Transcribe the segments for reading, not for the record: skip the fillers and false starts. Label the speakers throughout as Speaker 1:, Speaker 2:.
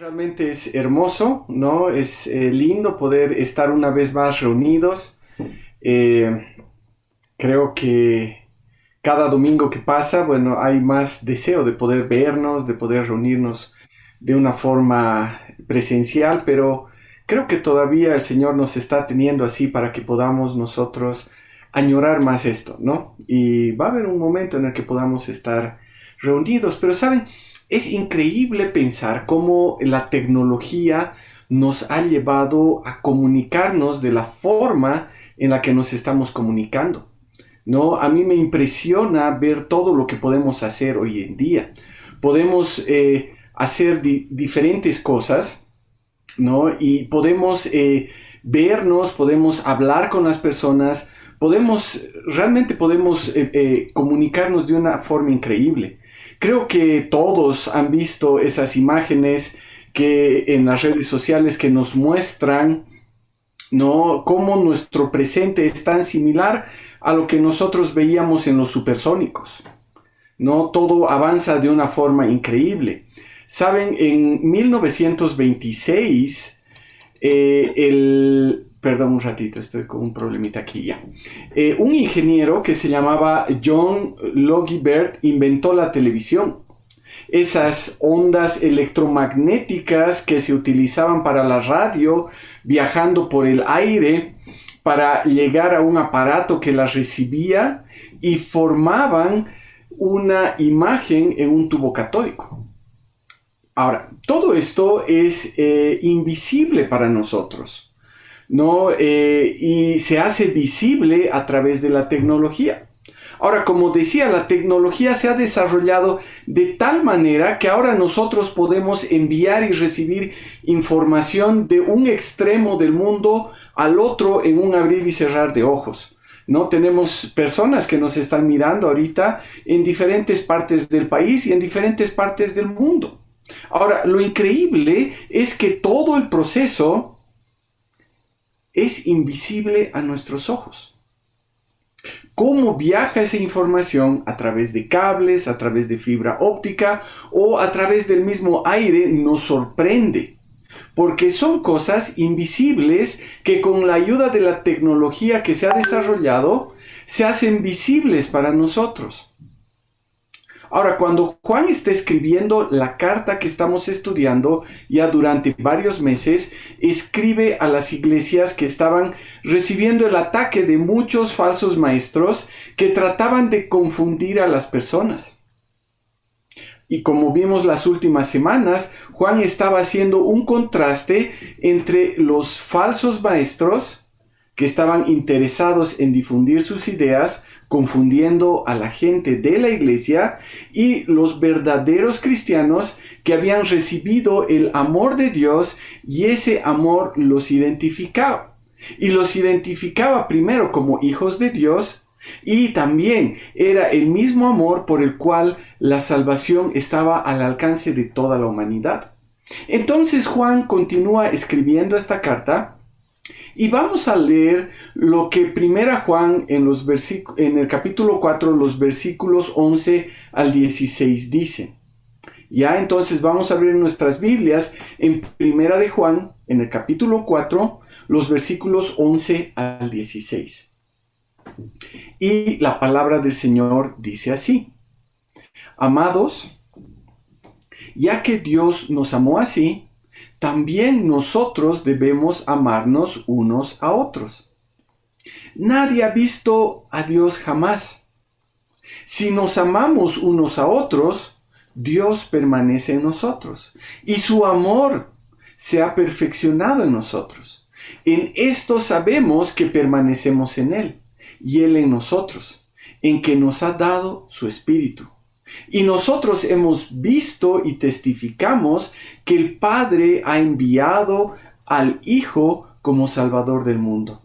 Speaker 1: Realmente es hermoso, ¿no? Es lindo poder estar una vez más reunidos. Eh, Creo que cada domingo que pasa, bueno, hay más deseo de poder vernos, de poder reunirnos de una forma presencial, pero creo que todavía el Señor nos está teniendo así para que podamos nosotros añorar más esto, ¿no? Y va a haber un momento en el que podamos estar reunidos, pero saben, es increíble pensar cómo la tecnología nos ha llevado a comunicarnos de la forma en la que nos estamos comunicando. ¿No? A mí me impresiona ver todo lo que podemos hacer hoy en día. Podemos hacer diferentes cosas, ¿no? Y podemos vernos, podemos hablar con las personas, realmente podemos comunicarnos de una forma increíble. Creo que todos han visto esas imágenes que en las redes sociales que nos muestran, ¿no? Cómo nuestro presente es tan similar a lo que nosotros veíamos en los supersónicos, ¿no? Todo avanza de una forma increíble. Saben, en 1926, perdón un ratito, estoy con un problemita aquí ya. Un ingeniero que se llamaba John Logie Baird inventó la televisión. Esas ondas electromagnéticas que se utilizaban para la radio, viajando por el aire para llegar a un aparato que las recibía y formaban una imagen en un tubo catódico. Ahora, todo esto es invisible para nosotros, ¿no? Y se hace visible a través de la tecnología. Ahora, como decía, la tecnología se ha desarrollado de tal manera que ahora nosotros podemos enviar y recibir información de un extremo del mundo al otro en un abrir y cerrar de ojos, ¿no? Tenemos personas que nos están mirando ahorita en diferentes partes del país y en diferentes partes del mundo. Ahora, lo increíble es que todo el proceso es invisible a nuestros ojos. Cómo viaja esa información a través de cables, a través de fibra óptica o a través del mismo aire nos sorprende, porque son cosas invisibles que con la ayuda de la tecnología que se ha desarrollado se hacen visibles para nosotros. Ahora, cuando Juan está escribiendo la carta que estamos estudiando ya durante varios meses, escribe a las iglesias que estaban recibiendo el ataque de muchos falsos maestros que trataban de confundir a las personas. Y como vimos las últimas semanas, Juan estaba haciendo un contraste entre los falsos maestros que estaban interesados en difundir sus ideas, confundiendo a la gente de la iglesia, y los verdaderos cristianos que habían recibido el amor de Dios y ese amor los identificaba. Y los identificaba primero como hijos de Dios y también era el mismo amor por el cual la salvación estaba al alcance de toda la humanidad. Entonces Juan continúa escribiendo esta carta. Y vamos a leer lo que Primera Juan en el capítulo 4, los versículos 11 al 16 dice. Ya entonces vamos a abrir nuestras Biblias en Primera de Juan, en el capítulo 4, los versículos 11 al 16. Y la palabra del Señor dice así: Amados, ya que Dios nos amó así, también nosotros debemos amarnos unos a otros. Nadie ha visto a Dios jamás. Si nos amamos unos a otros, Dios permanece en nosotros y su amor se ha perfeccionado en nosotros. En esto sabemos que permanecemos en Él y Él en nosotros, en que nos ha dado su Espíritu. Y nosotros hemos visto y testificamos que el Padre ha enviado al Hijo como Salvador del mundo.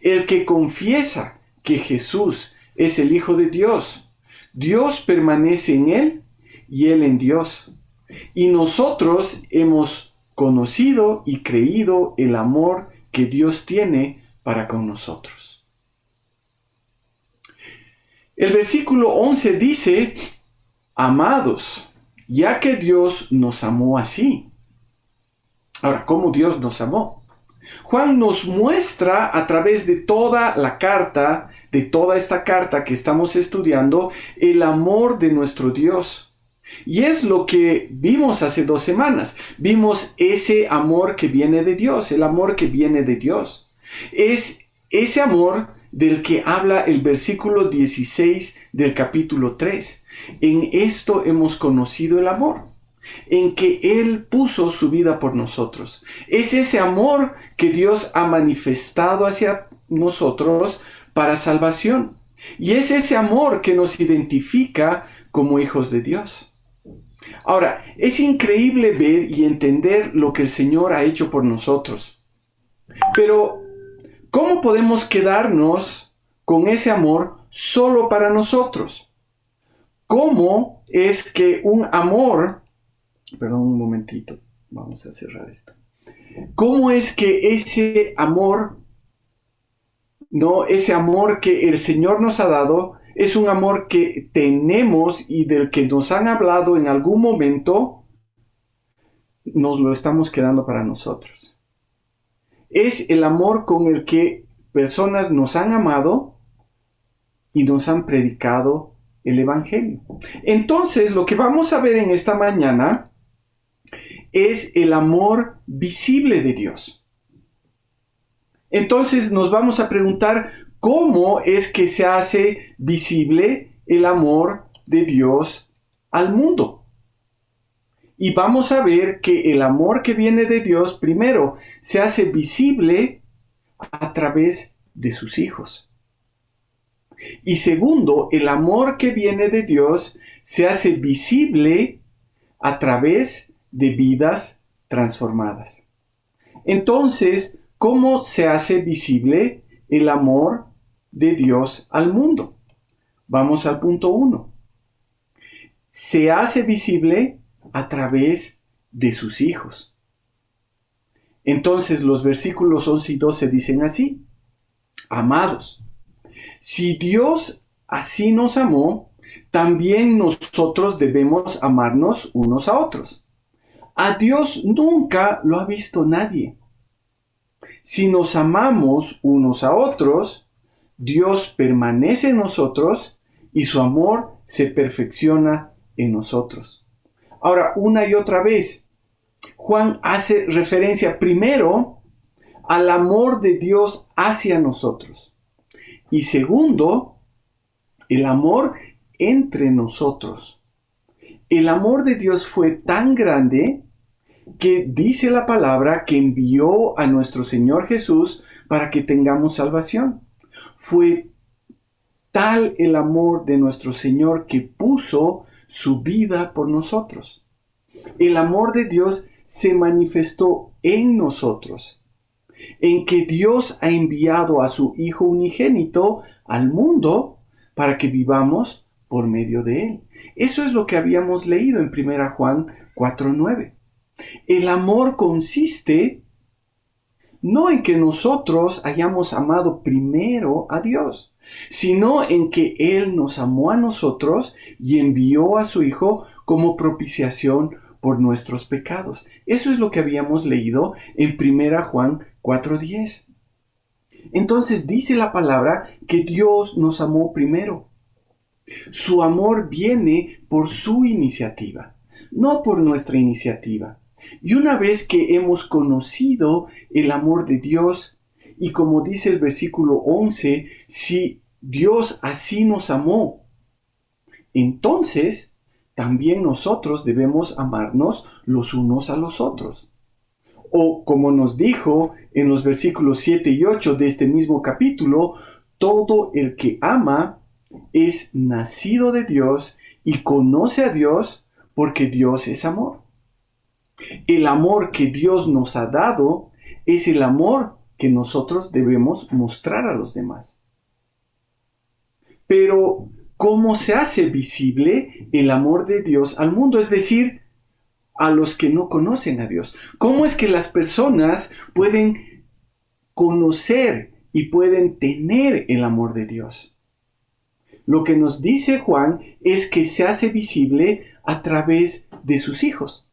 Speaker 1: El que confiesa que Jesús es el Hijo de Dios, Dios permanece en él y él en Dios. Y nosotros hemos conocido y creído el amor que Dios tiene para con nosotros. El versículo 11 dice: Amados, ya que Dios nos amó así. Ahora, ¿cómo Dios nos amó? Juan nos muestra a través de toda la carta, de toda esta carta que estamos estudiando, el amor de nuestro Dios. Y es lo que vimos hace 2 semanas. Vimos ese amor que viene de Dios, el amor que viene de Dios. Es ese amor del que habla el versículo 16 del capítulo 3. En esto hemos conocido el amor, en que Él puso su vida por nosotros. Es ese amor que Dios ha manifestado hacia nosotros para salvación. Y es ese amor que nos identifica como hijos de Dios. Ahora, es increíble ver y entender lo que el Señor ha hecho por nosotros. Pero, ¿cómo podemos quedarnos con ese amor solo para nosotros? ¿Cómo es que un amor... Perdón un momentito, vamos a cerrar esto. ¿Cómo es que ese amor que el Señor nos ha dado, es un amor que tenemos y del que nos han hablado en algún momento, nos lo estamos quedando para nosotros? Es el amor con el que personas nos han amado y nos han predicado el Evangelio. Entonces, lo que vamos a ver en esta mañana es el amor visible de Dios. Entonces nos vamos a preguntar cómo es que se hace visible el amor de Dios al mundo. Y vamos a ver que el amor que viene de Dios, primero, se hace visible a través de sus hijos. Y segundo, el amor que viene de Dios se hace visible a través de vidas transformadas. Entonces, ¿cómo se hace visible el amor de Dios al mundo? Vamos al punto 1. Se hace visible a través de sus hijos. Entonces, los versículos 11 y 12 dicen así: Amados, si Dios así nos amó, también nosotros debemos amarnos unos a otros. A Dios nunca lo ha visto nadie. Si nos amamos unos a otros, Dios permanece en nosotros y su amor se perfecciona en nosotros. Ahora, una y otra vez, Juan hace referencia primero al amor de Dios hacia nosotros. Y segundo, el amor entre nosotros. El amor de Dios fue tan grande que dice la palabra que envió a nuestro Señor Jesús para que tengamos salvación. Fue tal el amor de nuestro Señor que puso su vida por nosotros. El amor de Dios se manifestó en nosotros, en que Dios ha enviado a su Hijo unigénito al mundo para que vivamos por medio de Él. Eso es lo que habíamos leído en 1 Juan 4:9. El amor consiste no en que nosotros hayamos amado primero a Dios, sino en que Él nos amó a nosotros y envió a su Hijo como propiciación por nuestros pecados. Eso es lo que habíamos leído en 1 Juan 4:10. Entonces dice la palabra que Dios nos amó primero. Su amor viene por su iniciativa, no por nuestra iniciativa. Y una vez que hemos conocido el amor de Dios, y como dice el versículo 11, si Dios así nos amó, entonces también nosotros debemos amarnos los unos a los otros. O como nos dijo en los versículos 7 y 8 de este mismo capítulo, todo el que ama es nacido de Dios y conoce a Dios, porque Dios es amor. El amor que Dios nos ha dado es el amor que nosotros debemos mostrar a los demás. Pero, ¿cómo se hace visible el amor de Dios al mundo? Es decir, a los que no conocen a Dios. ¿Cómo es que las personas pueden conocer y pueden tener el amor de Dios? Lo que nos dice Juan es que se hace visible a través de sus hijos.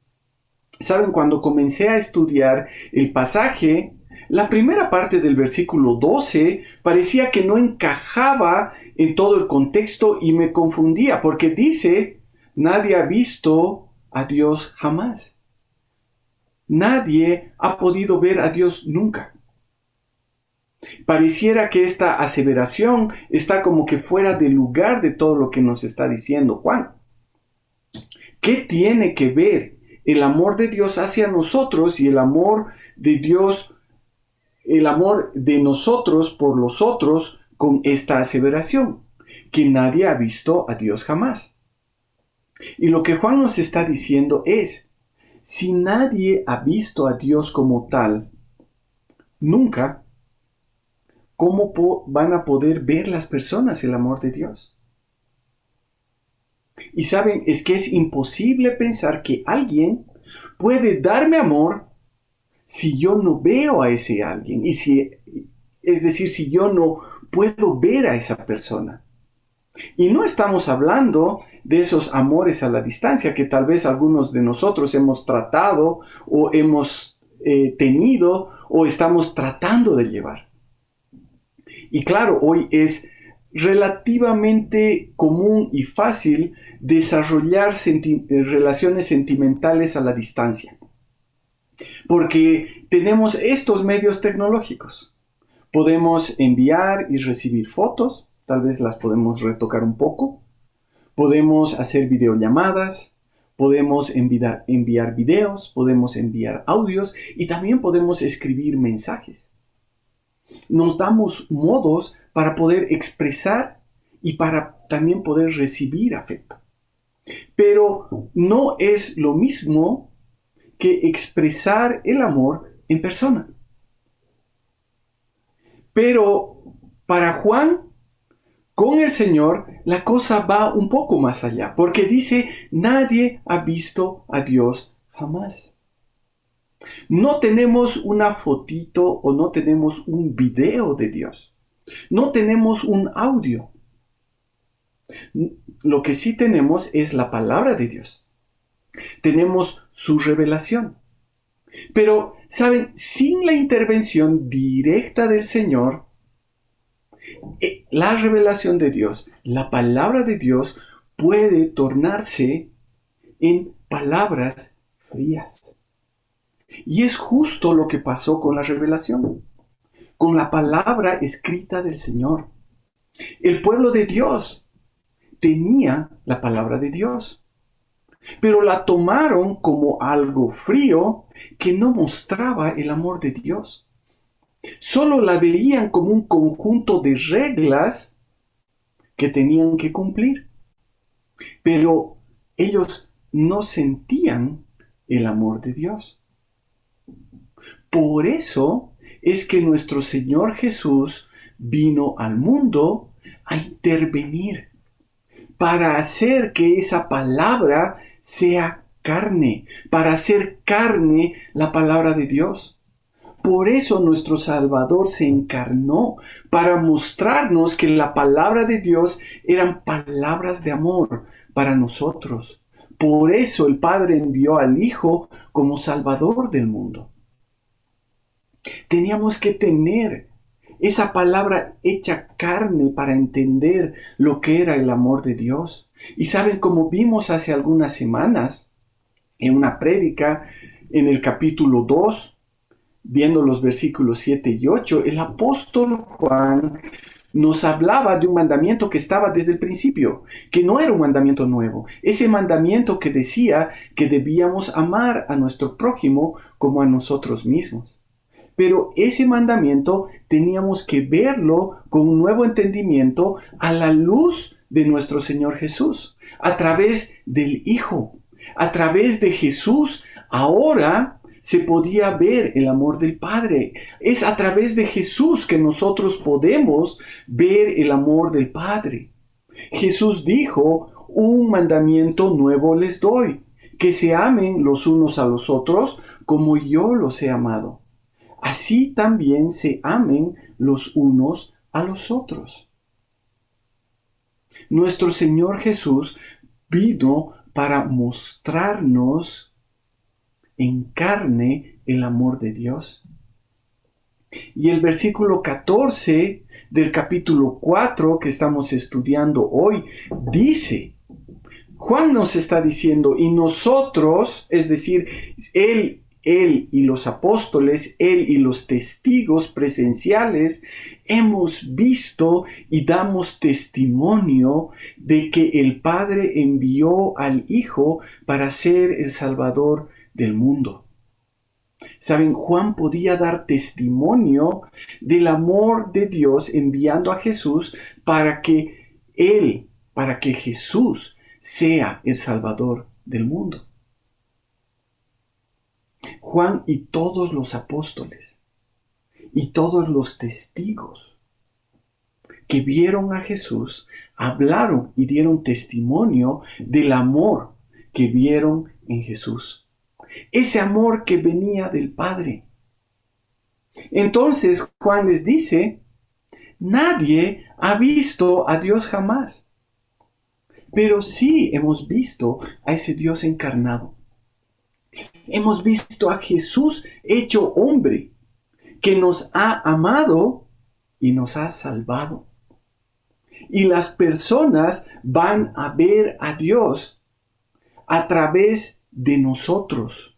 Speaker 1: Saben, cuando comencé a estudiar el pasaje, la primera parte del versículo 12 parecía que no encajaba en todo el contexto y me confundía porque dice, nadie ha visto a Dios jamás. Nadie ha podido ver a Dios nunca. Pareciera que esta aseveración está como que fuera de lugar de todo lo que nos está diciendo Juan. ¿Qué tiene que ver el amor de Dios hacia nosotros y el amor de Dios, el amor de nosotros por los otros con esta aseveración? Que nadie ha visto a Dios jamás. Y lo que Juan nos está diciendo es, si nadie ha visto a Dios como tal, nunca, ¿cómo van a poder ver las personas el amor de Dios? Y saben, es que es imposible pensar que alguien puede darme amor si yo no veo a ese alguien. Es decir, si yo no puedo ver a esa persona. Y no estamos hablando de esos amores a la distancia que tal vez algunos de nosotros hemos tratado o hemos tenido o estamos tratando de llevar. Y claro, hoy es relativamente común y fácil desarrollar relaciones sentimentales a la distancia. Porque tenemos estos medios tecnológicos. Podemos enviar y recibir fotos, tal vez las podemos retocar un poco. Podemos hacer videollamadas, podemos enviar videos, podemos enviar audios y también podemos escribir mensajes. Nos damos modos para poder expresar y para también poder recibir afecto. Pero no es lo mismo que expresar el amor en persona. Pero para Juan, con el Señor, la cosa va un poco más allá, porque dice, nadie ha visto a Dios jamás. No tenemos una fotito o no tenemos un video de Dios. No tenemos un audio. Lo que sí tenemos es la palabra de Dios. Tenemos su revelación. Pero, ¿saben? Sin la intervención directa del Señor, la revelación de Dios, la palabra de Dios puede tornarse en palabras frías. Y es justo lo que pasó con la revelación, con la palabra escrita del Señor. El pueblo de Dios tenía la palabra de Dios, pero la tomaron como algo frío que no mostraba el amor de Dios. Solo la veían como un conjunto de reglas que tenían que cumplir, pero ellos no sentían el amor de Dios. Por eso es que nuestro Señor Jesús vino al mundo a intervenir para hacer que esa palabra sea carne, para hacer carne la palabra de Dios. Por eso nuestro Salvador se encarnó, para mostrarnos que la palabra de Dios eran palabras de amor para nosotros. Por eso el Padre envió al Hijo como Salvador del mundo. Teníamos que tener esa palabra hecha carne para entender lo que era el amor de Dios. Y saben, como vimos hace algunas semanas en una prédica en el capítulo 2, viendo los versículos 7 y 8, el apóstol Juan nos hablaba de un mandamiento que estaba desde el principio, que no era un mandamiento nuevo. Ese mandamiento que decía que debíamos amar a nuestro prójimo como a nosotros mismos. Pero ese mandamiento teníamos que verlo con un nuevo entendimiento a la luz de nuestro Señor Jesús, a través del Hijo. A través de Jesús ahora se podía ver el amor del Padre. Es a través de Jesús que nosotros podemos ver el amor del Padre. Jesús dijo, un mandamiento nuevo les doy, que se amen los unos a los otros como yo los he amado. Así también se amen los unos a los otros. Nuestro Señor Jesús vino para mostrarnos encarne el amor de Dios. Y el versículo 14 del capítulo 4 que estamos estudiando hoy dice, Juan nos está diciendo, y nosotros, es decir, él y los apóstoles, él y los testigos presenciales, hemos visto y damos testimonio de que el Padre envió al Hijo para ser el Salvador del mundo. Saben, Juan podía dar testimonio del amor de Dios enviando a Jesús para que Jesús sea el Salvador del mundo. Juan y todos los apóstoles y todos los testigos que vieron a Jesús hablaron y dieron testimonio del amor que vieron en Jesús. Ese amor que venía del Padre. Entonces Juan les dice, nadie ha visto a Dios jamás, pero sí hemos visto a ese Dios encarnado. Hemos visto a Jesús hecho hombre, que nos ha amado y nos ha salvado. Y las personas van a ver a Dios a través de nosotros.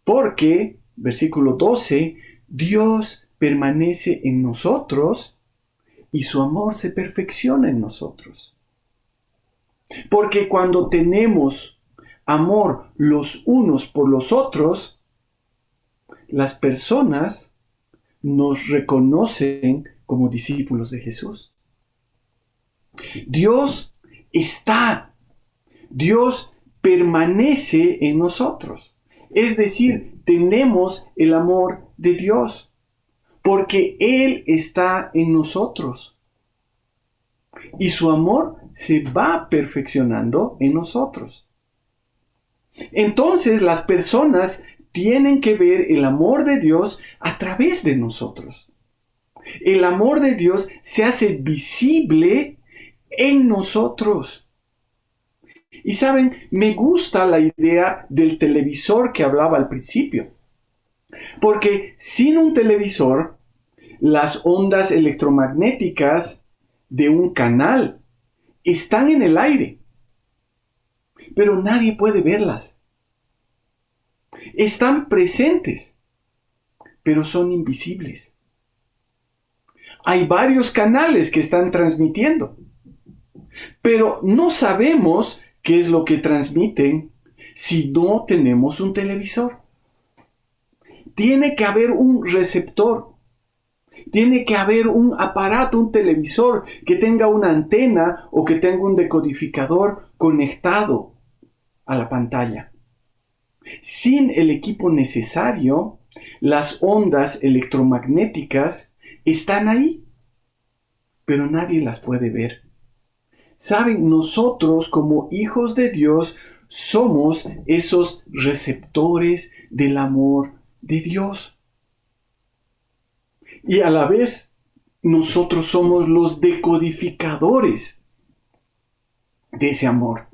Speaker 1: Porque, versículo 12, Dios permanece en nosotros y su amor se perfecciona en nosotros. Porque cuando tenemos amor los unos por los otros, las personas nos reconocen como discípulos de Jesús. Dios permanece en nosotros. Es decir, tenemos el amor de Dios, porque Él está en nosotros. Y su amor se va perfeccionando en nosotros. Entonces las personas tienen que ver el amor de Dios a través de nosotros. El amor de Dios se hace visible en nosotros. Y saben, me gusta la idea del televisor que hablaba al principio. Porque sin un televisor, las ondas electromagnéticas de un canal están en el aire, pero nadie puede verlas. Están presentes, pero son invisibles. Hay varios canales que están transmitiendo, pero no sabemos qué es lo que transmiten si no tenemos un televisor. Tiene que haber un receptor. Tiene que haber un aparato, un televisor que tenga una antena o que tenga un decodificador conectado a la pantalla. Sin el equipo necesario, las ondas electromagnéticas están ahí, pero nadie las puede ver. Saben, nosotros como hijos de Dios somos esos receptores del amor de Dios. Y a la vez, nosotros somos los decodificadores de ese amor.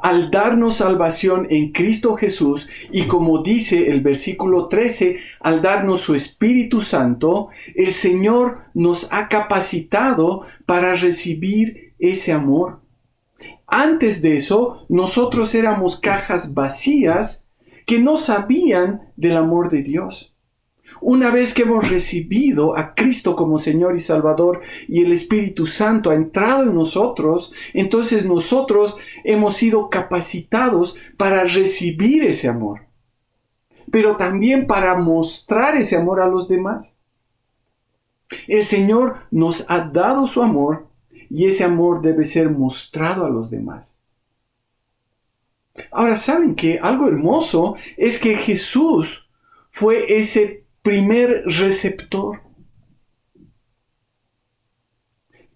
Speaker 1: Al darnos salvación en Cristo Jesús, y como dice el versículo 13, al darnos su Espíritu Santo, el Señor nos ha capacitado para recibir ese amor. Antes de eso, nosotros éramos cajas vacías que no sabían del amor de Dios. Una vez que hemos recibido a Cristo como Señor y Salvador y el Espíritu Santo ha entrado en nosotros, entonces nosotros hemos sido capacitados para recibir ese amor, pero también para mostrar ese amor a los demás. El Señor nos ha dado su amor y ese amor debe ser mostrado a los demás. Ahora, ¿saben qué? Algo hermoso es que Jesús fue ese primer receptor.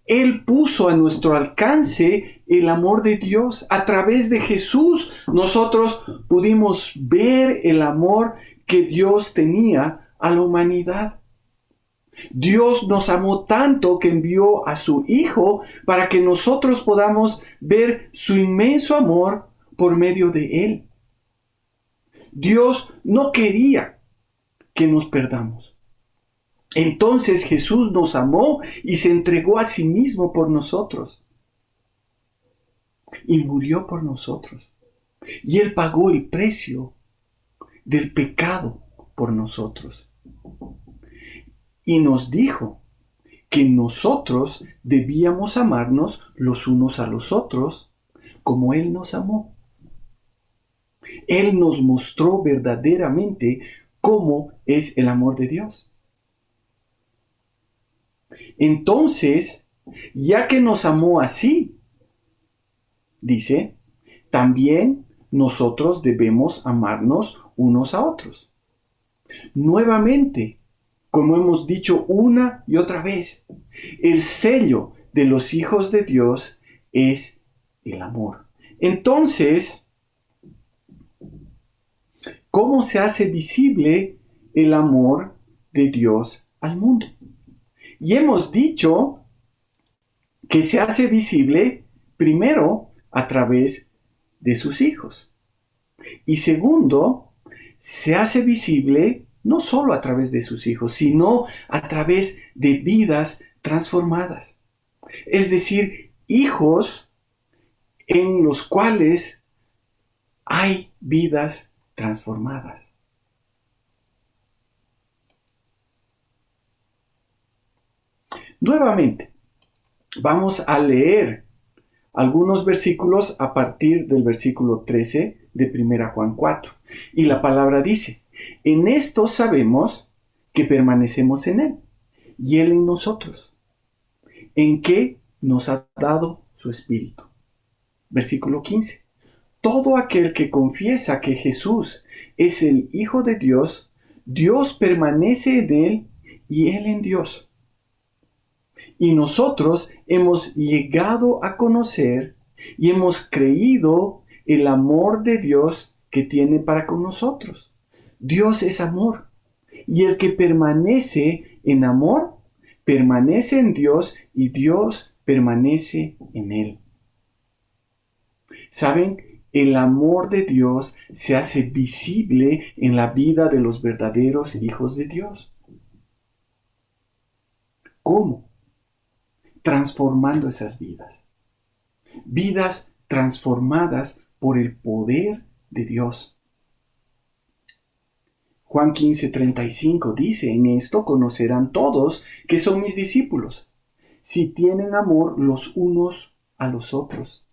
Speaker 1: Él puso a nuestro alcance el amor de Dios. A través de Jesús nosotros pudimos ver el amor que Dios tenía a la humanidad. Dios nos amó tanto que envió a su Hijo para que nosotros podamos ver su inmenso amor por medio de Él. Dios no quería que nos perdamos. Entonces Jesús nos amó y se entregó a sí mismo por nosotros. Y murió por nosotros. Y Él pagó el precio del pecado por nosotros. Y nos dijo que nosotros debíamos amarnos los unos a los otros como Él nos amó. Él nos mostró verdaderamente cómo es el amor de Dios. Entonces, ya que nos amó así, dice, también nosotros debemos amarnos unos a otros. Nuevamente, como hemos dicho una y otra vez, el sello de los hijos de Dios es el amor. Entonces, ¿cómo se hace visible el amor de Dios al mundo? Y hemos dicho que se hace visible primero a través de sus hijos. Y segundo, se hace visible no solo a través de sus hijos, sino a través de vidas transformadas. Es decir, hijos en los cuales hay vidas transformadas. Nuevamente, vamos a leer algunos versículos a partir del versículo 13 de 1 Juan 4. Y la palabra dice, en esto sabemos que permanecemos en Él y Él en nosotros, en que nos ha dado su Espíritu. Versículo 15. Todo aquel que confiesa que Jesús es el Hijo de Dios, Dios permanece en Él y Él en Dios. Y nosotros hemos llegado a conocer y hemos creído el amor de Dios que tiene para con nosotros. Dios es amor. Y el que permanece en amor, permanece en Dios y Dios permanece en él. ¿Saben? El amor de Dios se hace visible en la vida de los verdaderos hijos de Dios. ¿Cómo? Transformando esas vidas. Vidas transformadas por el poder de Dios. Juan 15:35 dice, en esto conocerán todos que son mis discípulos, si tienen amor los unos a los otros.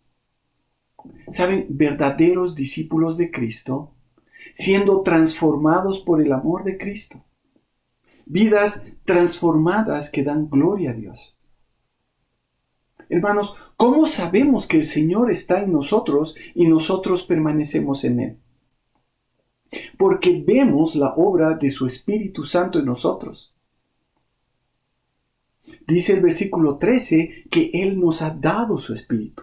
Speaker 1: ¿Saben? Verdaderos discípulos de Cristo, siendo transformados por el amor de Cristo. Vidas transformadas que dan gloria a Dios. Hermanos, ¿cómo sabemos que el Señor está en nosotros y nosotros permanecemos en Él? Porque vemos la obra de su Espíritu Santo en nosotros. Dice el versículo 13 que Él nos ha dado su Espíritu.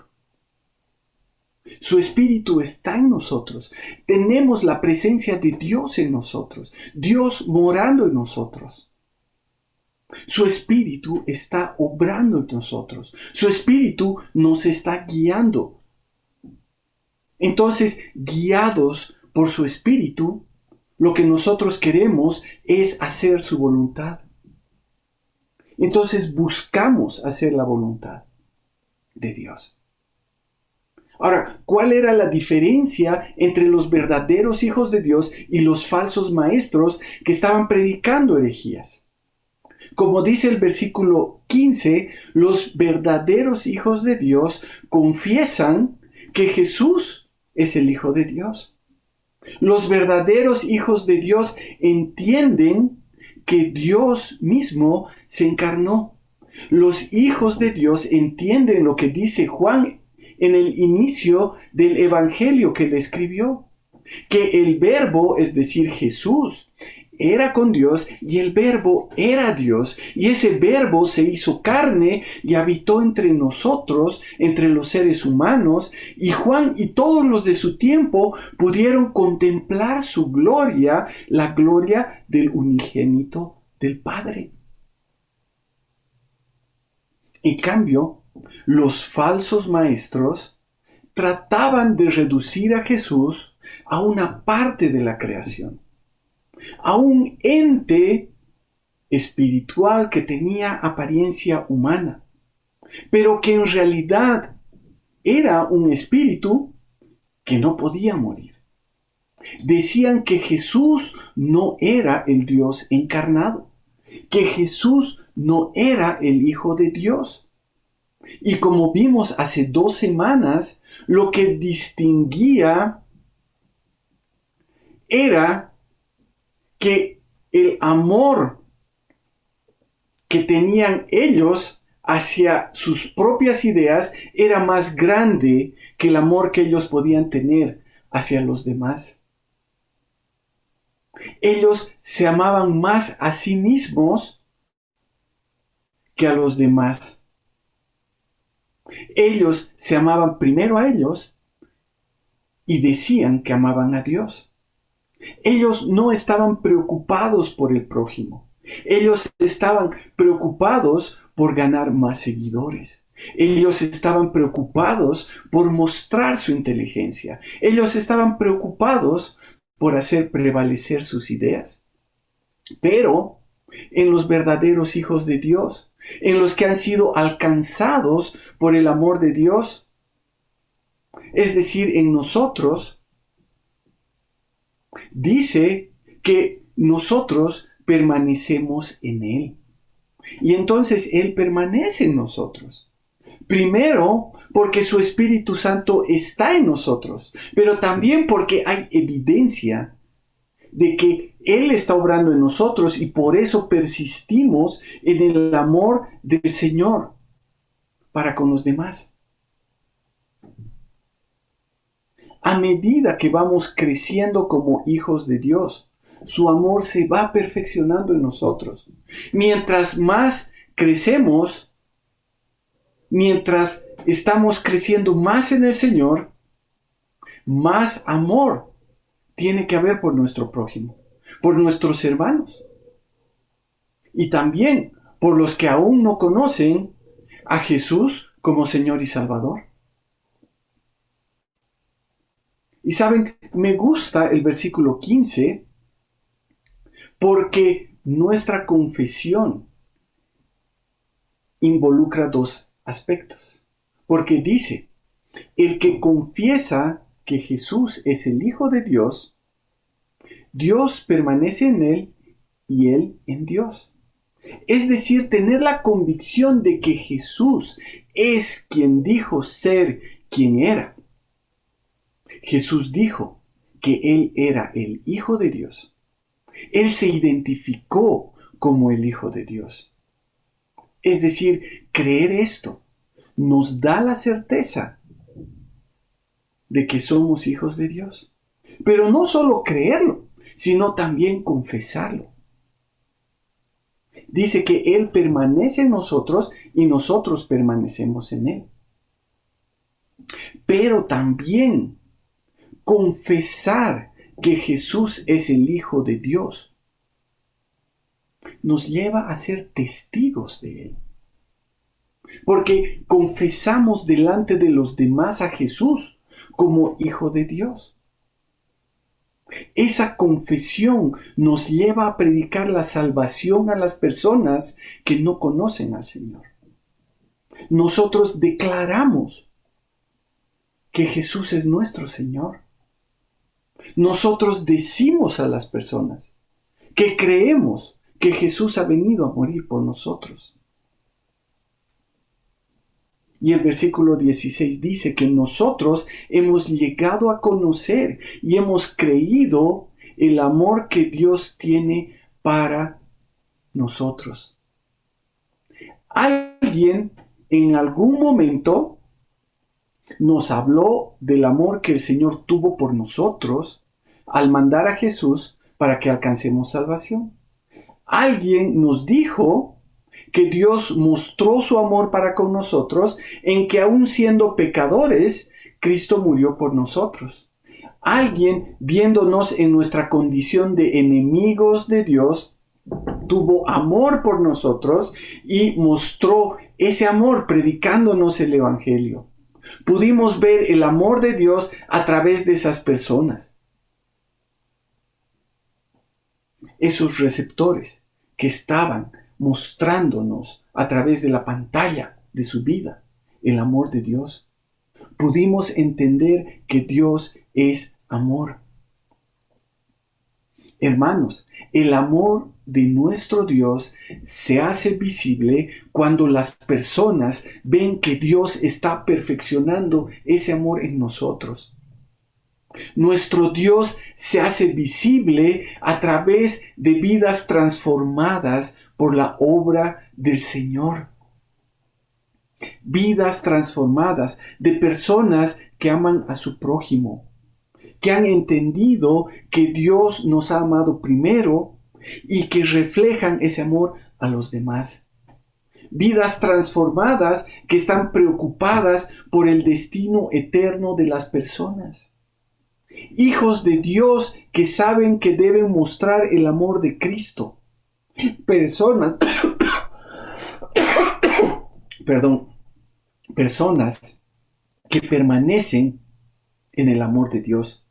Speaker 1: Su Espíritu está en nosotros. Tenemos la presencia de Dios en nosotros. Dios morando en nosotros. Su Espíritu está obrando en nosotros. Su Espíritu nos está guiando. Entonces, guiados por su Espíritu, lo que nosotros queremos es hacer su voluntad. Entonces, buscamos hacer la voluntad de Dios. Ahora, ¿cuál era la diferencia entre los verdaderos hijos de Dios y los falsos maestros que estaban predicando herejías? Como dice el versículo 15, los verdaderos hijos de Dios confiesan que Jesús es el Hijo de Dios. Los verdaderos hijos de Dios entienden que Dios mismo se encarnó. Los hijos de Dios entienden lo que dice Juan en el inicio del evangelio que le escribió, que el Verbo, es decir, Jesús, era con Dios y el Verbo era Dios, y ese Verbo se hizo carne y habitó entre nosotros, entre los seres humanos, y Juan y todos los de su tiempo pudieron contemplar su gloria, la gloria del unigénito del Padre. En cambio, los falsos maestros trataban de reducir a Jesús a una parte de la creación, a un ente espiritual que tenía apariencia humana, pero que en realidad era un espíritu que no podía morir. Decían que Jesús no era el Dios encarnado, que Jesús no era el Hijo de Dios. Y como vimos hace 2 semanas, lo que distinguía era que el amor que tenían ellos hacia sus propias ideas era más grande que el amor que ellos podían tener hacia los demás. Ellos se amaban más a sí mismos que a los demás. Ellos se amaban primero a ellos y decían que amaban a Dios. Ellos no estaban preocupados por el prójimo. Ellos estaban preocupados por ganar más seguidores. Ellos estaban preocupados por mostrar su inteligencia. Ellos estaban preocupados por hacer prevalecer sus ideas. Pero en los verdaderos hijos de Dios, en los que han sido alcanzados por el amor de Dios, es decir, en nosotros, dice que nosotros permanecemos en Él. Y entonces Él permanece en nosotros. Primero, porque su Espíritu Santo está en nosotros, pero también porque hay evidencia de que Él está obrando en nosotros y por eso persistimos en el amor del Señor para con los demás. A medida que vamos creciendo como hijos de Dios, su amor se va perfeccionando en nosotros. Mientras más crecemos, mientras estamos creciendo más en el Señor, más amor tiene que haber por nuestro prójimo, por nuestros hermanos. Y también por los que aún no conocen a Jesús como Señor y Salvador. Y saben, me gusta el versículo 15 porque nuestra confesión involucra 2 aspectos. Porque dice, el que confiesa que Jesús es el Hijo de Dios, Dios permanece en él y él en Dios. Es decir, tener la convicción de que Jesús es quien dijo ser quien era. Jesús dijo que Él era el Hijo de Dios. Él se identificó como el Hijo de Dios. Es decir, creer esto nos da la certeza de que somos hijos de Dios. Pero no solo creerlo, sino también confesarlo. Dice que Él permanece en nosotros y nosotros permanecemos en Él. Pero también confesar que Jesús es el Hijo de Dios nos lleva a ser testigos de Él. Porque confesamos delante de los demás a Jesús como Hijo de Dios. Esa confesión nos lleva a predicar la salvación a las personas que no conocen al Señor. Nosotros declaramos que Jesús es nuestro Señor. Nosotros decimos a las personas que creemos que Jesús ha venido a morir por nosotros. Y el versículo 16 dice que nosotros hemos llegado a conocer y hemos creído el amor que Dios tiene para nosotros. Alguien en algún momento nos habló del amor que el Señor tuvo por nosotros al mandar a Jesús para que alcancemos salvación. Alguien nos dijo que Dios mostró su amor para con nosotros en que aún siendo pecadores, Cristo murió por nosotros. Alguien, viéndonos en nuestra condición de enemigos de Dios, tuvo amor por nosotros y mostró ese amor predicándonos el Evangelio. Pudimos ver el amor de Dios a través de esas personas. Esos receptores que estaban mostrándonos a través de la pantalla de su vida el amor de Dios. Pudimos entender que Dios es amor. Hermanos, el amor de nuestro Dios se hace visible cuando las personas ven que Dios está perfeccionando ese amor en nosotros. Nuestro Dios se hace visible a través de vidas transformadas por la obra del Señor. Vidas transformadas de personas que aman a su prójimo, que han entendido que Dios nos ha amado primero y que reflejan ese amor a los demás. Vidas transformadas que están preocupadas por el destino eterno de las personas. Hijos de Dios que saben que deben mostrar el amor de Cristo. Personas que permanecen en el amor de Dios,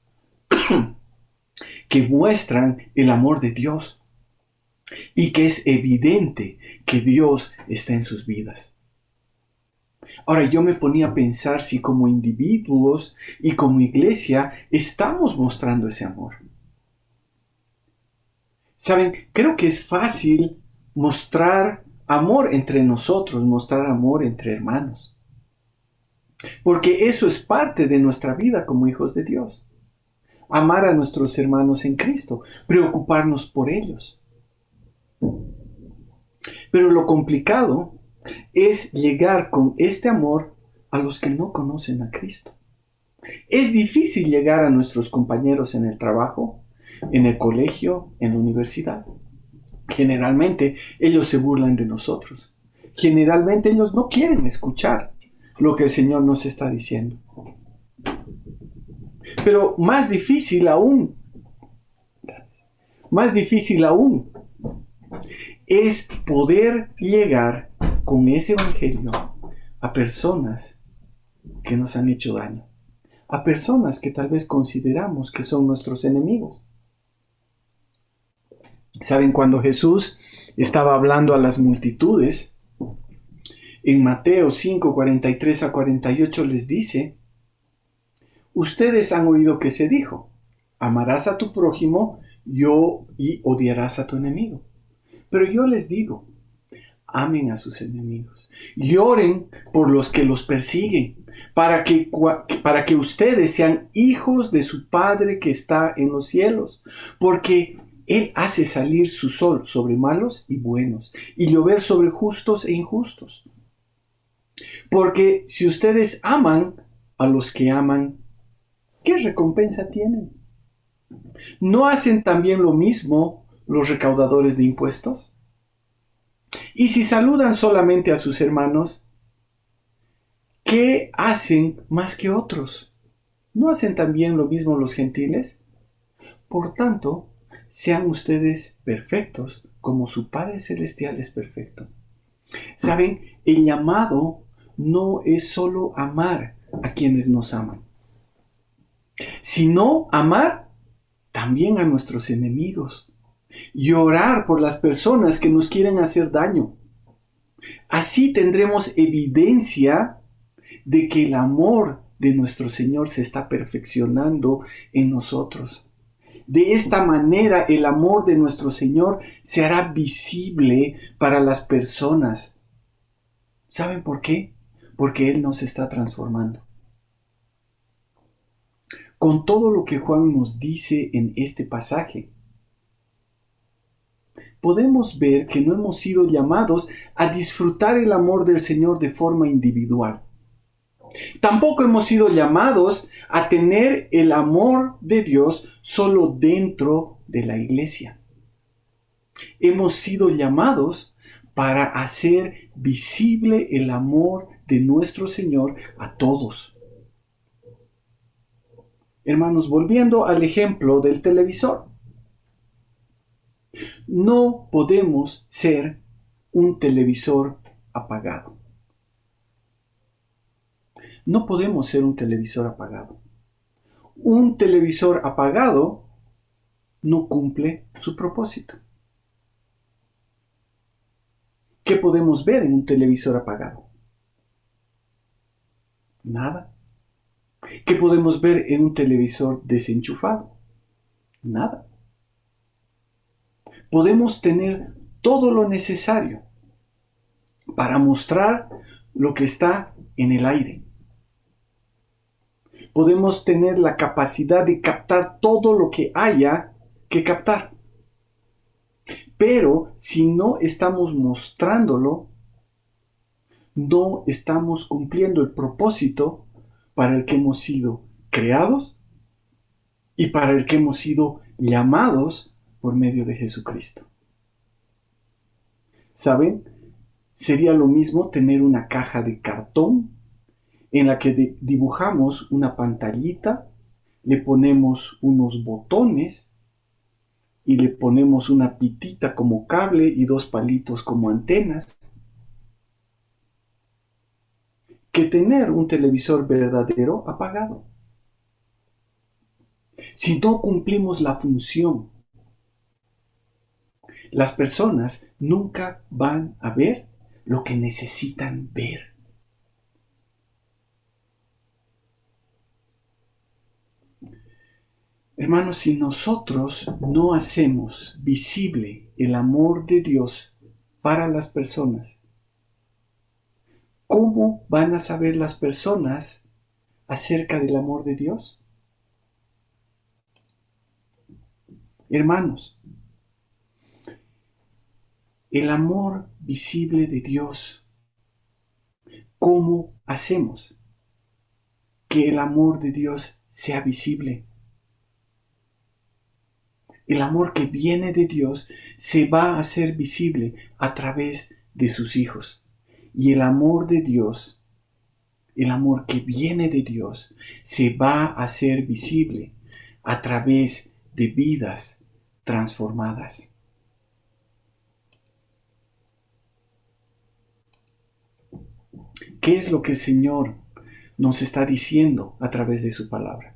Speaker 1: que muestran el amor de Dios y que es evidente que Dios está en sus vidas. Ahora yo me ponía a pensar si como individuos y como iglesia estamos mostrando ese amor. Saben, creo que es fácil mostrar amor entre nosotros, mostrar amor entre hermanos. Porque eso es parte de nuestra vida como hijos de Dios. Amar a nuestros hermanos en Cristo, preocuparnos por ellos. Pero lo complicado es llegar con este amor a los que no conocen a Cristo. Es difícil llegar a nuestros compañeros en el trabajo, en el colegio, en la universidad. Generalmente ellos se burlan de nosotros. Generalmente ellos no quieren escuchar lo que el Señor nos está diciendo. Pero más difícil aún es poder llegar con ese evangelio a personas que nos han hecho daño, a personas que tal vez consideramos que son nuestros enemigos. ¿Saben? Cuando Jesús estaba hablando a las multitudes, en Mateo 5, 43 a 48 les dice: ustedes han oído que se dijo, amarás a tu prójimo y odiarás a tu enemigo. Pero yo les digo, amen a sus enemigos y oren por los que los persiguen, para que ustedes sean hijos de su Padre que está en los cielos, porque Él hace salir su sol sobre malos y buenos, y llover sobre justos e injustos. Porque si ustedes aman a los que aman, ¿qué recompensa tienen? ¿No hacen también lo mismo los recaudadores de impuestos? Y si saludan solamente a sus hermanos, ¿qué hacen más que otros? ¿No hacen también lo mismo los gentiles? Por tanto, sean ustedes perfectos como su Padre Celestial es perfecto. ¿Saben? El llamado no es solo amar a quienes nos aman, sino amar también a nuestros enemigos y orar por las personas que nos quieren hacer daño. Así tendremos evidencia de que el amor de nuestro Señor se está perfeccionando en nosotros. De esta manera el amor de nuestro Señor se hará visible para las personas. ¿Saben por qué? Porque Él nos está transformando. Con todo lo que Juan nos dice en este pasaje, podemos ver que no hemos sido llamados a disfrutar el amor del Señor de forma individual. Tampoco hemos sido llamados a tener el amor de Dios solo dentro de la iglesia. Hemos sido llamados para hacer visible el amor de nuestro Señor a todos. Hermanos, volviendo al ejemplo del televisor. No podemos ser un televisor apagado. No podemos ser un televisor apagado. Un televisor apagado no cumple su propósito. ¿Qué podemos ver en un televisor apagado? Nada. ¿Qué podemos ver en un televisor desenchufado? Nada. Podemos tener todo lo necesario para mostrar lo que está en el aire. Podemos tener la capacidad de captar todo lo que haya que captar. Pero si no estamos mostrándolo, no estamos cumpliendo el propósito para el que hemos sido creados y para el que hemos sido llamados por medio de Jesucristo. ¿Saben? Sería lo mismo tener una caja de cartón en la que dibujamos una pantallita, le ponemos unos botones y le ponemos una pitita como cable y 2 palitos como antenas, que tener un televisor verdadero apagado. Si no cumplimos la función, las personas nunca van a ver lo que necesitan ver. Hermanos, si nosotros no hacemos visible el amor de Dios para las personas, ¿cómo van a saber las personas acerca del amor de Dios? Hermanos, el amor visible de Dios, ¿cómo hacemos que el amor de Dios sea visible? El amor que viene de Dios se va a hacer visible a través de sus hijos. Y el amor de Dios, el amor que viene de Dios, se va a hacer visible a través de vidas transformadas. ¿Qué es lo que el Señor nos está diciendo a través de su palabra?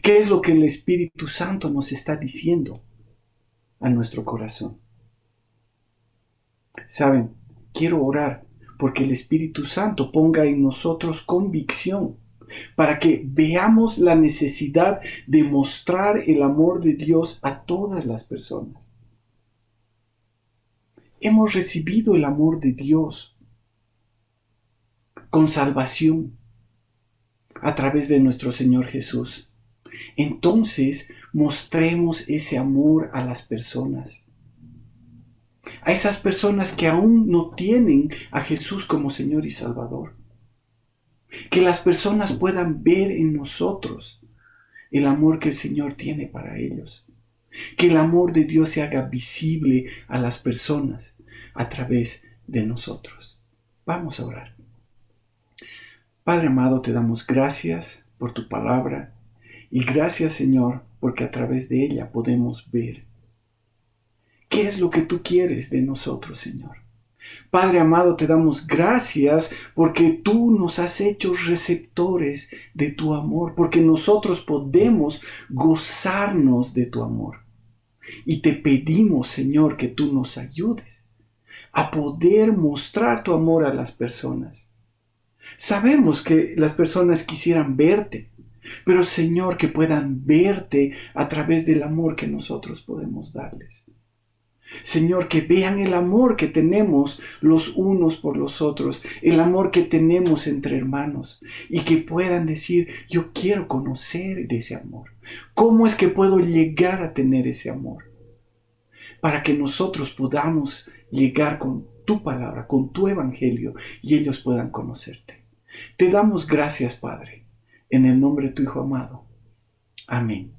Speaker 1: ¿Qué es lo que el Espíritu Santo nos está diciendo a nuestro corazón? ¿Saben? Quiero orar porque el Espíritu Santo ponga en nosotros convicción para que veamos la necesidad de mostrar el amor de Dios a todas las personas. Hemos recibido el amor de Dios con salvación a través de nuestro Señor Jesús. Entonces mostremos ese amor a las personas. A esas personas que aún no tienen a Jesús como Señor y Salvador. Que las personas puedan ver en nosotros el amor que el Señor tiene para ellos. Que el amor de Dios se haga visible a las personas a través de nosotros. Vamos a orar. Padre amado, te damos gracias por tu palabra y gracias, Señor, porque a través de ella podemos ver qué es lo que tú quieres de nosotros, Señor. Padre amado, te damos gracias porque tú nos has hecho receptores de tu amor, porque nosotros podemos gozarnos de tu amor. Y te pedimos, Señor, que tú nos ayudes a poder mostrar tu amor a las personas. Sabemos que las personas quisieran verte, pero Señor, que puedan verte a través del amor que nosotros podemos darles. Señor, que vean el amor que tenemos los unos por los otros, el amor que tenemos entre hermanos, y que puedan decir, yo quiero conocer de ese amor. ¿Cómo es que puedo llegar a tener ese amor? Para que nosotros podamos llegar con tu palabra, con tu evangelio, y ellos puedan conocerte. Te damos gracias, Padre, en el nombre de tu Hijo amado. Amén.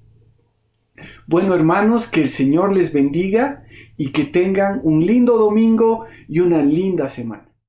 Speaker 1: Bueno, hermanos, que el Señor les bendiga y que tengan un lindo domingo y una linda semana.